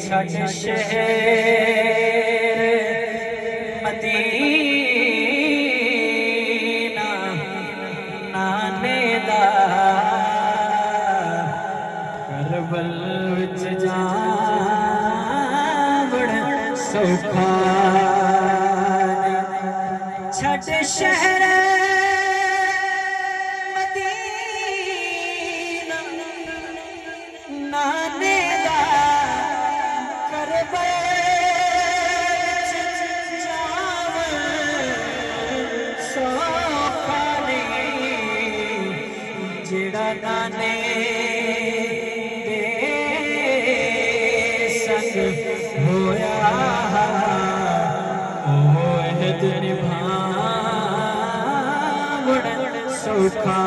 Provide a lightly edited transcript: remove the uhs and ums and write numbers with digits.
छड़ शहर मदीना नाने दा करबल विच जावण सौखा छड़ शहर मदीना नाने दा करबल विच जावण सौखा नहीं जेड़ा नाने होया निभावण सौखा।